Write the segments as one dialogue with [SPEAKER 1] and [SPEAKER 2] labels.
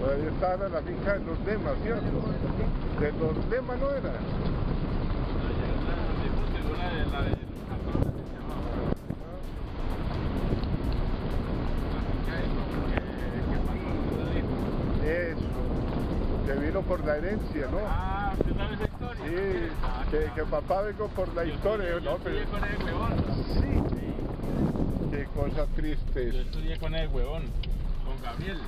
[SPEAKER 1] Ahí estaba la finca de los Lemas, ¿cierto? De los Lemas no era. Eso, que vino por la herencia, ¿no?
[SPEAKER 2] Ah, ¿usted sabe esa historia?
[SPEAKER 1] Sí, que papá vengo por la historia,
[SPEAKER 2] yo
[SPEAKER 1] ¿no?
[SPEAKER 2] estudié con el huevón.
[SPEAKER 1] Sí, qué cosa triste.
[SPEAKER 2] Yo estudié con el huevón, con Gabriel.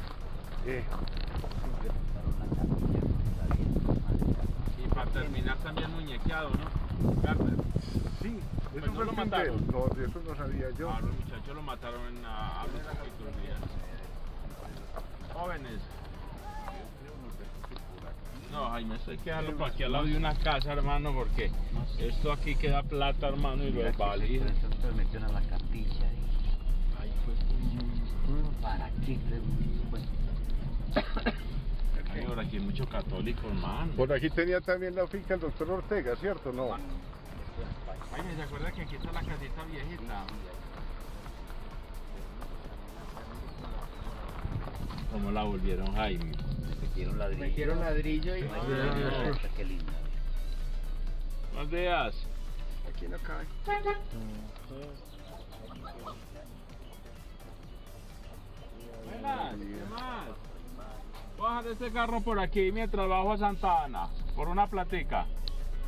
[SPEAKER 2] Y para terminar también muñequeado, ¿no? Carter.
[SPEAKER 1] Sí,
[SPEAKER 2] Pues
[SPEAKER 1] eso
[SPEAKER 2] no
[SPEAKER 1] fue
[SPEAKER 2] lo
[SPEAKER 1] el
[SPEAKER 2] mataron.
[SPEAKER 1] primero. No, de eso no sabía yo.
[SPEAKER 2] Ah, los muchachos lo mataron a los poquitos días. Jóvenes. No, Jaime, esto hay que darlo para aquí al lado de una casa, hermano, porque esto aquí queda plata, hermano, y los valijas.
[SPEAKER 3] Entonces metieron a la capilla ahí.
[SPEAKER 2] Ahí fue.
[SPEAKER 3] ¿Para qué? Bueno.
[SPEAKER 2] Ay, ahora aquí hay mucho católico, hermano.
[SPEAKER 1] Por aquí tenía también la finca el doctor Ortega, ¿cierto? No.
[SPEAKER 2] Jaime, ¿se acuerda que aquí está la casita viejita? ¿Cómo la volvieron, Jaime?
[SPEAKER 3] Metieron ladrillo y...
[SPEAKER 2] Ah.
[SPEAKER 3] Qué linda.
[SPEAKER 2] Buenos días.
[SPEAKER 1] Aquí no cabe.
[SPEAKER 2] Buenas, ¿qué más? Voy a dejar este carro por aquí mientras bajo a Santa Ana, por una platica.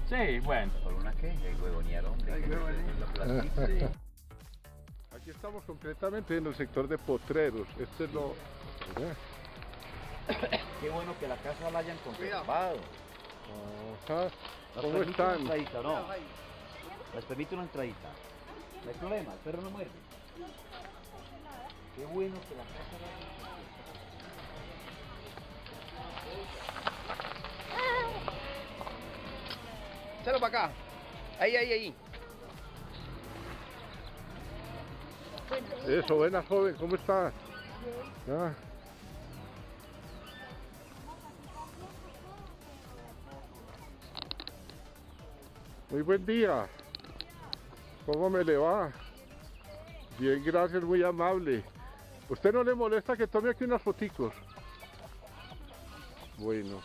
[SPEAKER 2] Sí, bueno.
[SPEAKER 3] ¿Por una qué? El huevonearon.
[SPEAKER 1] Sí. Aquí estamos completamente en el sector de Potreros. Este es lo...
[SPEAKER 3] Qué bueno que la casa la hayan conservado.
[SPEAKER 1] Ajá.
[SPEAKER 3] ¿Nos
[SPEAKER 1] ¿Cómo
[SPEAKER 3] permite una
[SPEAKER 1] están?
[SPEAKER 3] entradita o no? ¿Les permite una entradita? No hay problema, el perro no muerde. Qué bueno que la casa la hayan conservado.
[SPEAKER 4] Échalo para acá. Ahí.
[SPEAKER 1] Eso, buena joven, ¿cómo está? Ah. Muy buen día. ¿Cómo me le va? Bien, gracias, muy amable. ¿Usted no le molesta que tome aquí unas foticos? Bueno.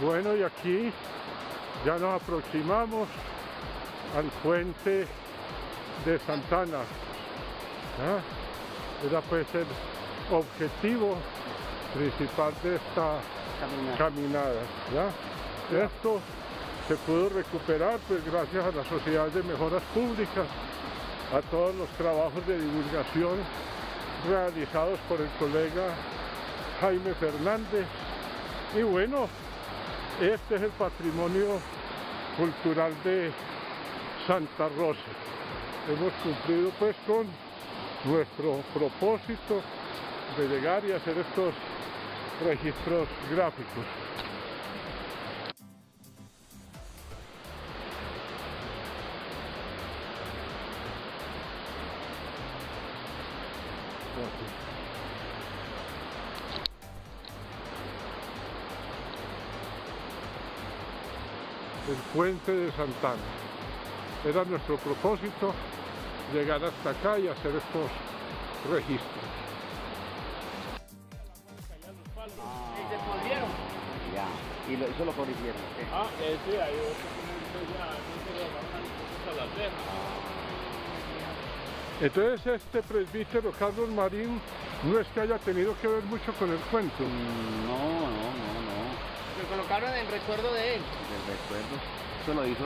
[SPEAKER 1] Bueno, y aquí ya nos aproximamos al puente de Santana. Era pues el objetivo principal de esta caminada. ¿Ya? Esto se pudo recuperar pues gracias a la Sociedad de Mejoras Públicas, a todos los trabajos de divulgación realizados por el colega Jaime Fernández. Y bueno, este es el patrimonio cultural de Santa Rosa. Hemos cumplido pues con nuestro propósito de llegar y hacer estos registros gráficos. El puente de Santana. Era nuestro propósito llegar hasta acá y hacer estos registros.
[SPEAKER 4] ¿Y se pudieron?
[SPEAKER 3] Ya, y eso lo corrigieron. ¿Qué?
[SPEAKER 2] Ah, sí, hay otro que ya la ceja.
[SPEAKER 1] Entonces este presbítero Carlos Marín no es que haya tenido que ver mucho con el cuento.
[SPEAKER 3] No.
[SPEAKER 4] Lo colocaron en recuerdo de él.
[SPEAKER 3] Del recuerdo. Eso lo hizo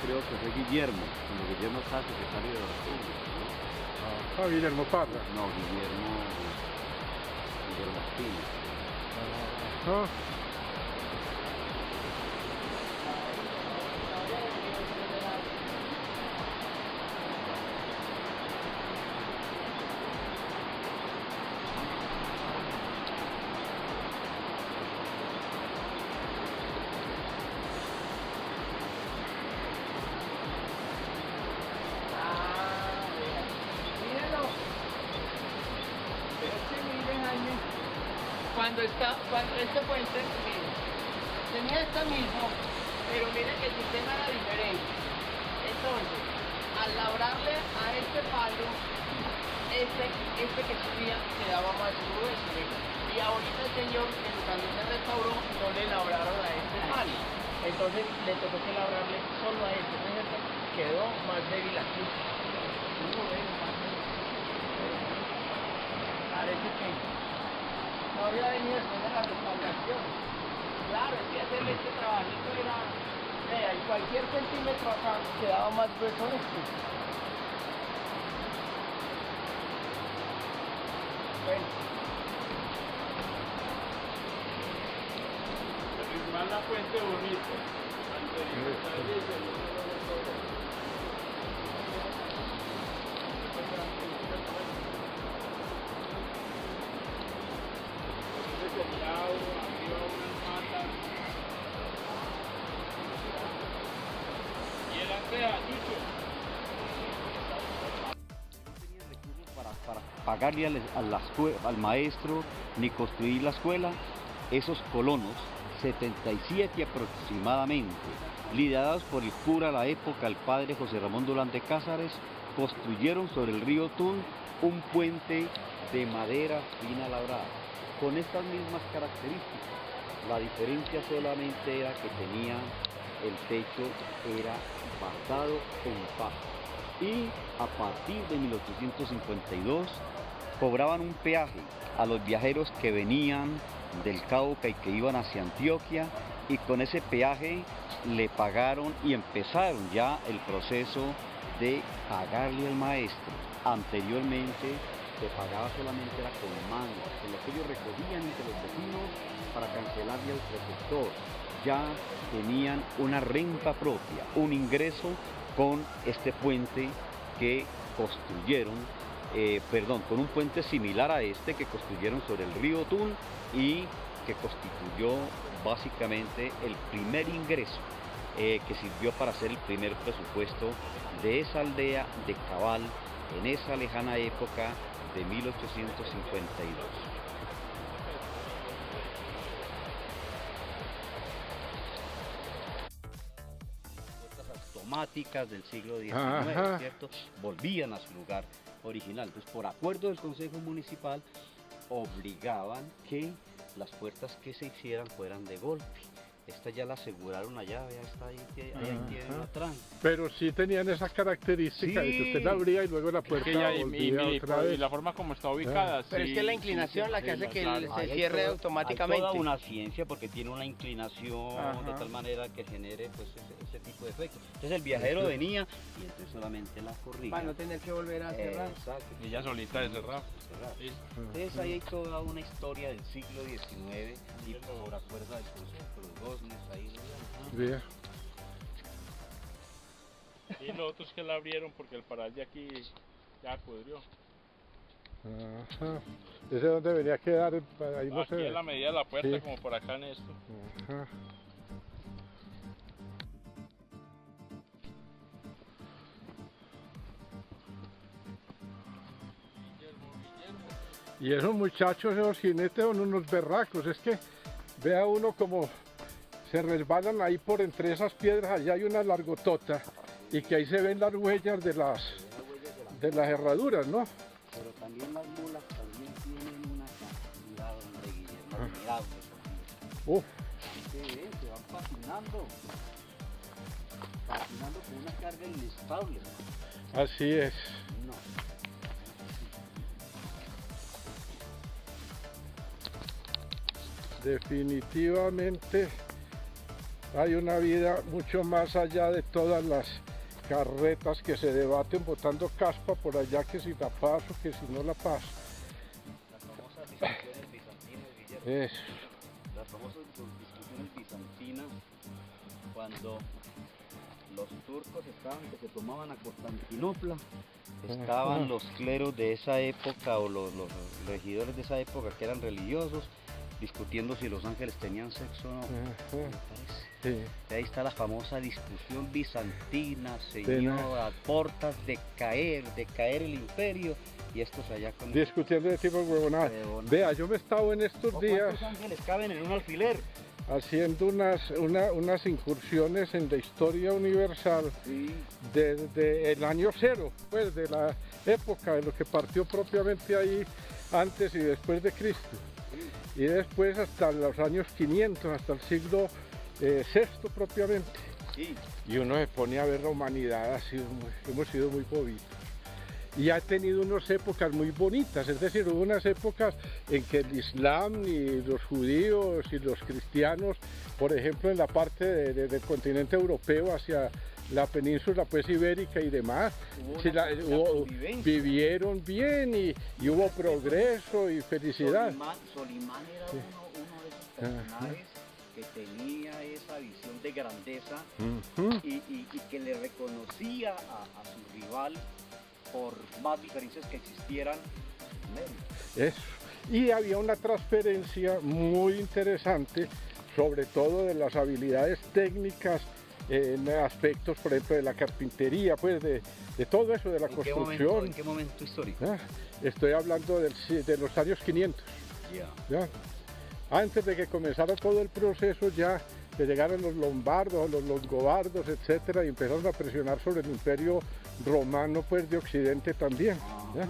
[SPEAKER 3] creo que fue Guillermo, cuando Guillermo estaba secretario de la República, ¿no?
[SPEAKER 1] Guillermo Parra.
[SPEAKER 3] No, Guillermo Espina.
[SPEAKER 4] cuando este puente, miren, tenía esta mismo, pero miren que el sistema era diferente. Entonces, al labrarle a este palo, este que subía quedaba más grueso. Y ahorita el señor, cuando se restauró, no le labraron a este palo. Entonces le tocó que labrarle solo a este. Fíjense, quedó más débil aquí. Parece que no había venido después de la restauración. Claro, es que hacerle este trabajito era, vea, y cualquier centímetro acá quedaba más grueso este. Bueno.
[SPEAKER 2] Más la fuente bonita. Y el Andrea, Chucho.
[SPEAKER 3] Para pagarle al maestro ni construir la escuela, esos colonos, 77 aproximadamente, liderados por el cura a la época, el padre José Ramón Durán de Cázares, construyeron sobre el río Tun un puente de madera fina labrada, con estas mismas características. La diferencia solamente era que tenía el techo, era bardado en paja. Y a partir de 1852 cobraban un peaje a los viajeros que venían del Cauca y que iban hacia Antioquia, y con ese peaje le pagaron y empezaron ya el proceso de pagarle al maestro. Anteriormente se pagaba solamente era con mangos, con lo que ellos recogían entre los vecinos para cancelarle al preceptor. Ya tenían una renta propia, un ingreso con este puente que construyeron, con un puente similar a este que construyeron sobre el río Tun y que constituyó básicamente el primer ingreso que sirvió para hacer el primer presupuesto de esa aldea de Cabal en esa lejana época de 1852. Automáticas del siglo XIX, ¿cierto? Volvían a su lugar original. Entonces, por acuerdo del Consejo Municipal, obligaban que las puertas que se hicieran fueran de golpe. Esta ya la aseguraron allá, ya está ahí, ahí tiene una tranca.
[SPEAKER 1] Pero sí tenían esa característica de que usted la abría y luego la puerta volvía otra vez.
[SPEAKER 2] Y la forma como está ubicada.
[SPEAKER 4] Pero es que la inclinación la que hace que se cierre automáticamente.
[SPEAKER 3] Hay toda una ciencia porque tiene una inclinación de tal manera que genere pues ese tipo de efecto. Entonces el viajero venía y entonces solamente la corría.
[SPEAKER 4] Para no tener que volver a cerrar.
[SPEAKER 3] Exacto.
[SPEAKER 2] Y ella solita de cerrar.
[SPEAKER 3] Sí. Entonces ahí hay toda una historia del siglo XIX y por acuerdo del Consejo, los goznes ahí.
[SPEAKER 1] Vea.
[SPEAKER 2] Y los otros que la abrieron porque el paral de aquí ya pudrió.
[SPEAKER 1] Ajá. Ese es donde venía a quedar, ahí no
[SPEAKER 2] aquí
[SPEAKER 1] se ve.
[SPEAKER 2] en la medida de la puerta,
[SPEAKER 1] Sí.
[SPEAKER 2] como por acá en esto.
[SPEAKER 1] Ajá. Y esos muchachos, esos jinetes son unos berracos, es que vea uno como se resbalan ahí por entre esas piedras, allá hay una largotota y que ahí se ven las huellas de las herraduras, ¿no?
[SPEAKER 3] Pero también las mulas también tienen una capacidad, hombre Guillermo, admirable.
[SPEAKER 1] Uf,
[SPEAKER 3] Se van patinando con una carga inestable.
[SPEAKER 1] así es.
[SPEAKER 3] No.
[SPEAKER 1] Definitivamente hay una vida mucho más allá de todas las carretas que se debaten botando caspa por allá, que si la paso, que si no la paso.
[SPEAKER 3] Las famosas discusiones bizantinas, Guillermo.
[SPEAKER 1] Eso.
[SPEAKER 3] Las famosas discusiones bizantinas cuando los turcos que se tomaban a Constantinopla, estaban los cleros de esa época o los regidores de esa época que eran religiosos discutiendo si los ángeles tenían sexo o no.
[SPEAKER 1] Ajá.
[SPEAKER 3] Me parece.
[SPEAKER 1] Sí.
[SPEAKER 3] Y ahí está la famosa discusión bizantina, señor, a portas de caer el imperio, y estos allá con...
[SPEAKER 1] Discutiendo de tipo huevonada.
[SPEAKER 3] Huevonada.
[SPEAKER 1] Vea, yo me he estado en estos días
[SPEAKER 3] ¿Cuántos ángeles caben en un alfiler?
[SPEAKER 1] haciendo unas incursiones en la historia universal
[SPEAKER 3] Sí.
[SPEAKER 1] desde el año cero, pues de la época de lo que partió propiamente ahí antes y después de Cristo. Y después hasta los años 500, hasta el siglo VI propiamente.
[SPEAKER 3] Sí.
[SPEAKER 1] Y uno se pone a ver la humanidad, hemos sido muy bobitos. Y ha tenido unas épocas muy bonitas, es decir, hubo unas épocas en que el Islam y los judíos y los cristianos, por ejemplo, en la parte del continente europeo hacia la península pues ibérica y demás, vivieron bien y hubo progreso y felicidad.
[SPEAKER 3] Solimán era uno de esos personajes que tenía esa visión de grandeza y que le reconocía a su rival por más diferencias que existieran.
[SPEAKER 1] Eso. Y había una transferencia muy interesante, sobre todo de las habilidades técnicas en aspectos, por ejemplo, de la carpintería, pues de todo eso, de la construcción.
[SPEAKER 3] ¿En qué momento histórico?
[SPEAKER 1] Estoy hablando de los años 500. ¿Ya? Antes de que comenzara todo el proceso ya que llegaron los lombardos, los longobardos, etcétera, y empezaron a presionar sobre el imperio romano pues de Occidente también. ¿Ya?